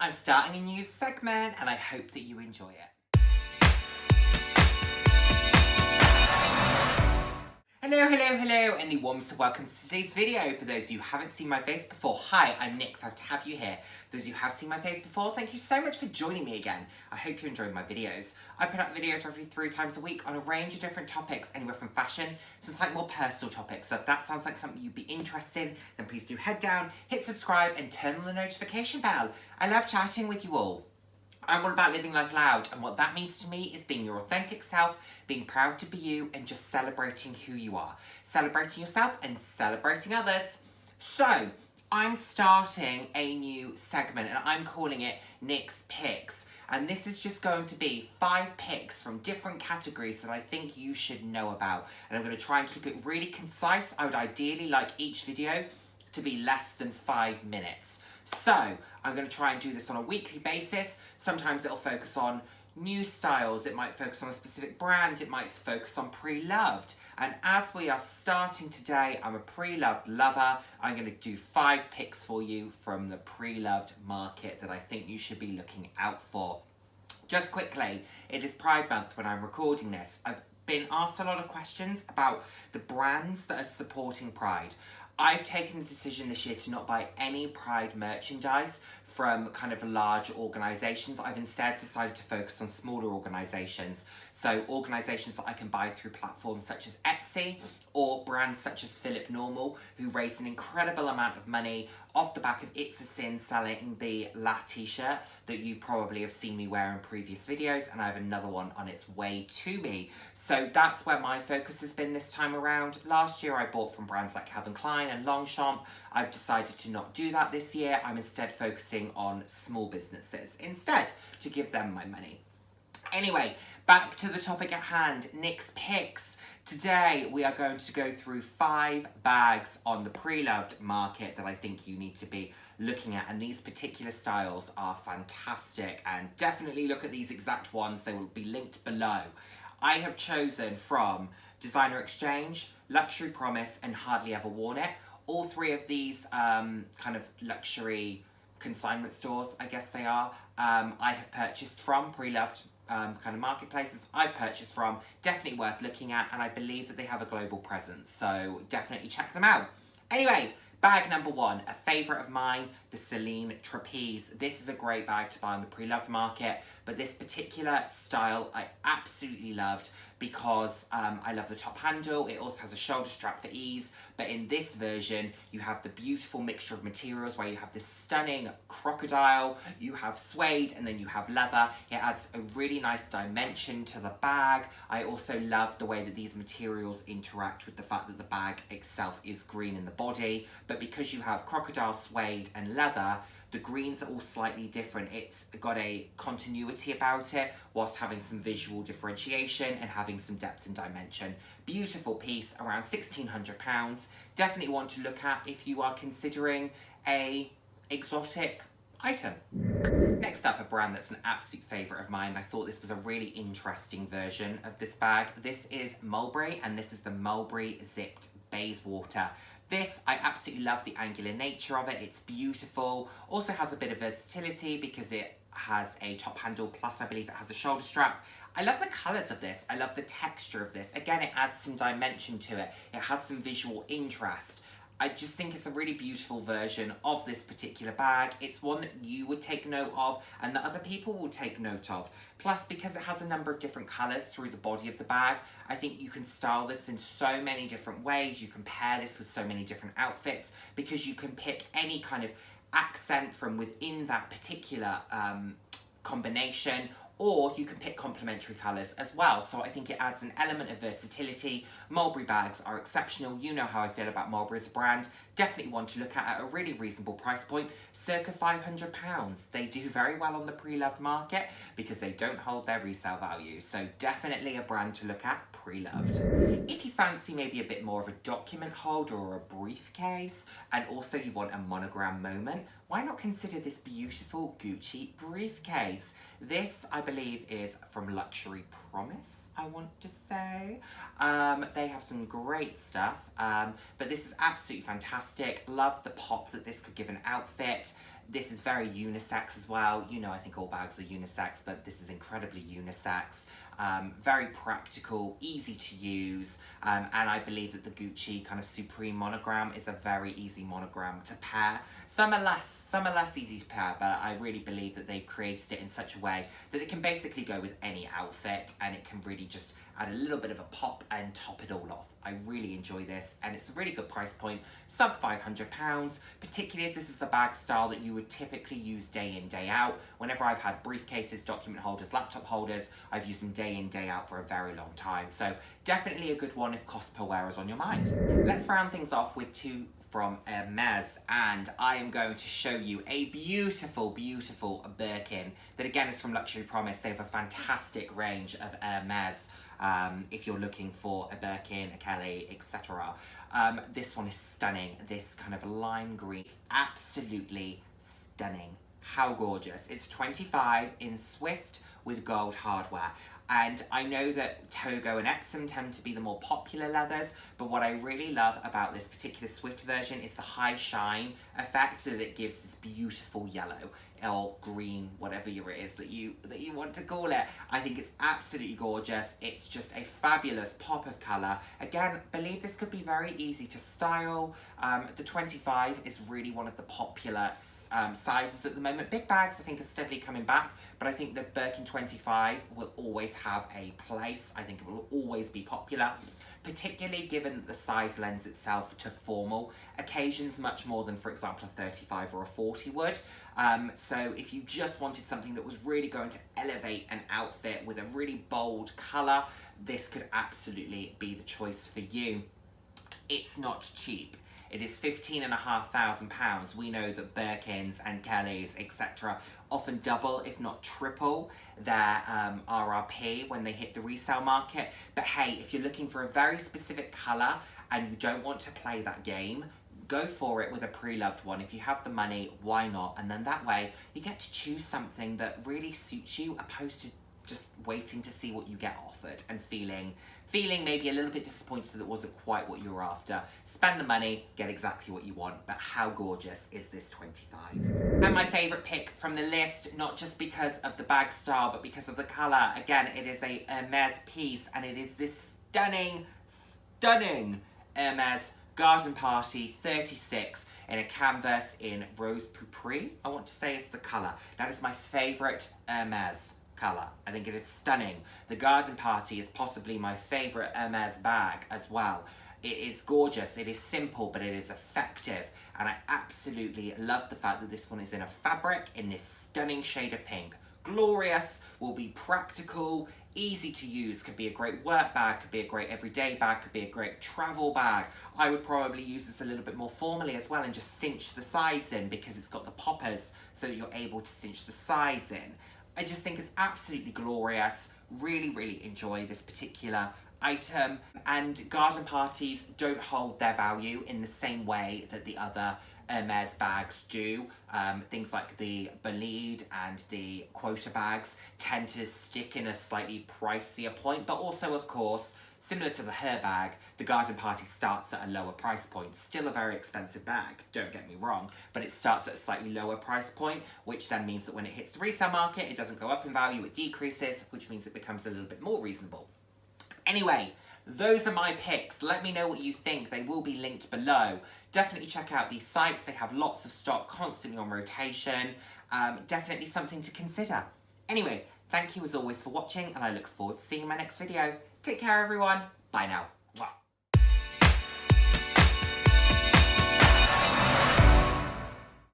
I'm starting a new segment and I hope that you enjoy it. Hello, and the warmest welcome to today's video. For those of you who haven't seen my face before, hi, I'm Nick, glad to have you here. Those of you who have seen my face before, thank you so much for joining me again. I hope you enjoyed my videos. I put out videos roughly 3 times a week on a range of different topics, anywhere from fashion to slightly more personal topics. So if that sounds like something you'd be interested in, then please do head down, hit subscribe, and turn on the notification bell. I love chatting with you all. I'm all about living life loud, and what that means to me is being your authentic self, being proud to be you, and just celebrating who you are. Celebrating yourself and celebrating others. So, I'm starting a new segment, and I'm calling it Nick's Picks. And this is just going to be 5 picks from different categories that I think you should know about. And I'm going to try and keep it really concise. I would ideally like each video to be less than 5 minutes. So, I'm going to try and do this on a weekly basis. Sometimes it'll focus on new styles, it might focus on a specific brand, it might focus on pre-loved. And as we are starting today, I'm a pre-loved lover. I'm going to do 5 picks for you from the pre-loved market that I think you should be looking out for. Just quickly, it is Pride Month when I'm recording this. I've been asked a lot of questions about the brands that are supporting Pride. I've taken the decision this year to not buy any Pride merchandise from kind of large organisations. I've instead decided to focus on smaller organisations. So organisations that I can buy through platforms such as Etsy or brands such as Philip Normal, who raised an incredible amount of money off the back of It's a Sin selling the La t-shirt that you probably have seen me wear in previous videos, and I have another one on its way to me. So that's where my focus has been this time around. Last year I bought from brands like Calvin Klein and Longchamp. I've decided to not do that this year. I'm instead focusing on small businesses instead to give them my money. Anyway, back to the topic at hand, Nick's Picks. Today we are going to go through 5 bags on the pre-loved market that I think you need to be looking at, and these particular styles are fantastic, and definitely look at these exact ones. They will be linked below. I have chosen from Designer Exchange, Luxury Promise, and Hardly Ever Worn It. All 3 of these kind of luxury consignment stores, I guess they are, I have purchased from pre-loved kind of marketplaces. I've purchased from, definitely worth looking at, and I believe that they have a global presence, so definitely check them out. Anyway, bag number 1, a favourite of mine, the Celine Trapeze. This is a great bag to buy on the pre-loved market, but this particular style I absolutely loved because I love the top handle. It also has a shoulder strap for ease, but in this version you have the beautiful mixture of materials where you have this stunning crocodile, you have suede, and then you have leather. It adds a really nice dimension to the bag. I also love the way that these materials interact with the fact that the bag itself is green in the body, but because you have crocodile, suede, and leather, the greens are all slightly different. It's got a continuity about it whilst having some visual differentiation and having some depth and dimension. Beautiful piece, around £1,600. Definitely want to look at if you are considering a exotic item. Next up, a brand that's an absolute favourite of mine. I thought this was a really interesting version of this bag. This is Mulberry, and this is the Mulberry Zipped Bayswater. This, I absolutely love the angular nature of it. It's beautiful. Also has a bit of versatility because it has a top handle, plus I believe it has a shoulder strap. I love the colours of this. I love the texture of this. Again, it adds some dimension to it. It has some visual interest. I just think it's a really beautiful version of this particular bag. It's one that you would take note of and that other people will take note of. Plus, because it has a number of different colours through the body of the bag, I think you can style this in so many different ways. You can pair this with so many different outfits because you can pick any kind of accent from within that particular combination, or you can pick complementary colours as well. So I think it adds an element of versatility. Mulberry bags are exceptional. You know how I feel about Mulberry as a brand. Definitely one to look at a really reasonable price point, circa £500. They do very well on the pre-loved market because they don't hold their resale value. So definitely a brand to look at, pre-loved. If you fancy maybe a bit more of a document holder or a briefcase, and also you want a monogram moment, why not consider this beautiful Gucci briefcase? This, I believe, is from Luxury Promise, I want to say. They have some great stuff, but this is absolutely fantastic. Love the pop that this could give an outfit. This is very unisex as well. You know, I think all bags are unisex, but this is incredibly unisex. Very practical, easy to use, and I believe that the Gucci kind of Supreme monogram is a very easy monogram to pair. Some are less easy to pair, but I really believe that they've created it in such a way that it can basically go with any outfit, and it can really just add a little bit of a pop and top it all off. I really enjoy this, and it's a really good price point, sub £500, particularly as this is the bag style that you would typically use day in, day out. Whenever I've had briefcases, document holders, laptop holders, I've used them day in, day out for a very long time. So definitely a good one if cost per wear is on your mind. Let's round things off with two from Hermes, and I am going to show you a beautiful, beautiful Birkin that again is from Luxury Promise. They have a fantastic range of Hermes. If you're looking for a Birkin, a Kelly, etc. This one is stunning. This kind of lime green is absolutely stunning. How gorgeous. It's 25 in Swift with gold hardware. And I know that Togo and Epsom tend to be the more popular leathers, but what I really love about this particular Swift version is the high shine effect that it gives this beautiful yellow or green, whatever it is that you want to call it. I think it's absolutely gorgeous. It's just a fabulous pop of colour. Again, I believe this could be very easy to style. The 25 is really one of the popular sizes at the moment. Big bags, I think, are steadily coming back, but I think the Birkin 25 will always have a place. I think it will always be popular, particularly given that the size lends itself to formal occasions much more than, for example, a 35 or a 40 would. So if you just wanted something that was really going to elevate an outfit with a really bold colour, this could absolutely be the choice for you. It's not cheap. It is £15,500. We know that Birkins and Kellys, etc. often double, if not triple, their RRP when they hit the resale market. But hey, if you're looking for a very specific colour and you don't want to play that game, go for it with a pre-loved one. If you have the money, why not? And then that way, you get to choose something that really suits you, opposed to just waiting to see what you get offered and feeling maybe a little bit disappointed that it wasn't quite what you were after. Spend the money, get exactly what you want, but how gorgeous is this 25? And my favourite pick from the list, not just because of the bag style, but because of the colour. Again, it is a Hermes piece, and it is this stunning, stunning Hermes Garden Party 36 in a canvas in Rose Pourpre, I want to say is the colour. That is my favourite Hermes colour. I think it is stunning. The Garden Party is possibly my favourite Hermes bag as well. It is gorgeous, it is simple, but it is effective, and I absolutely love the fact that this one is in a fabric in this stunning shade of pink. Glorious, will be practical, easy to use, could be a great work bag, could be a great everyday bag, could be a great travel bag. I would probably use this a little bit more formally as well and just cinch the sides in, because it's got the poppers so that you're able to cinch the sides in. I just think it's absolutely glorious. Really, really enjoy this particular item. And garden parties don't hold their value in the same way that the other Hermes bags do. Things like the Bolide and the Quota bags tend to stick in a slightly pricier point, but also, of course, similar to the Her bag, the Garden Party starts at a lower price point. Still a very expensive bag, don't get me wrong, but it starts at a slightly lower price point, which then means that when it hits the resale market, it doesn't go up in value, it decreases, which means it becomes a little bit more reasonable. Anyway, those are my picks. Let me know what you think. They will be linked below. Definitely check out these sites. They have lots of stock constantly on rotation. Definitely something to consider. Anyway, thank you as always for watching, and I look forward to seeing you in my next video. Take care, everyone. Bye now.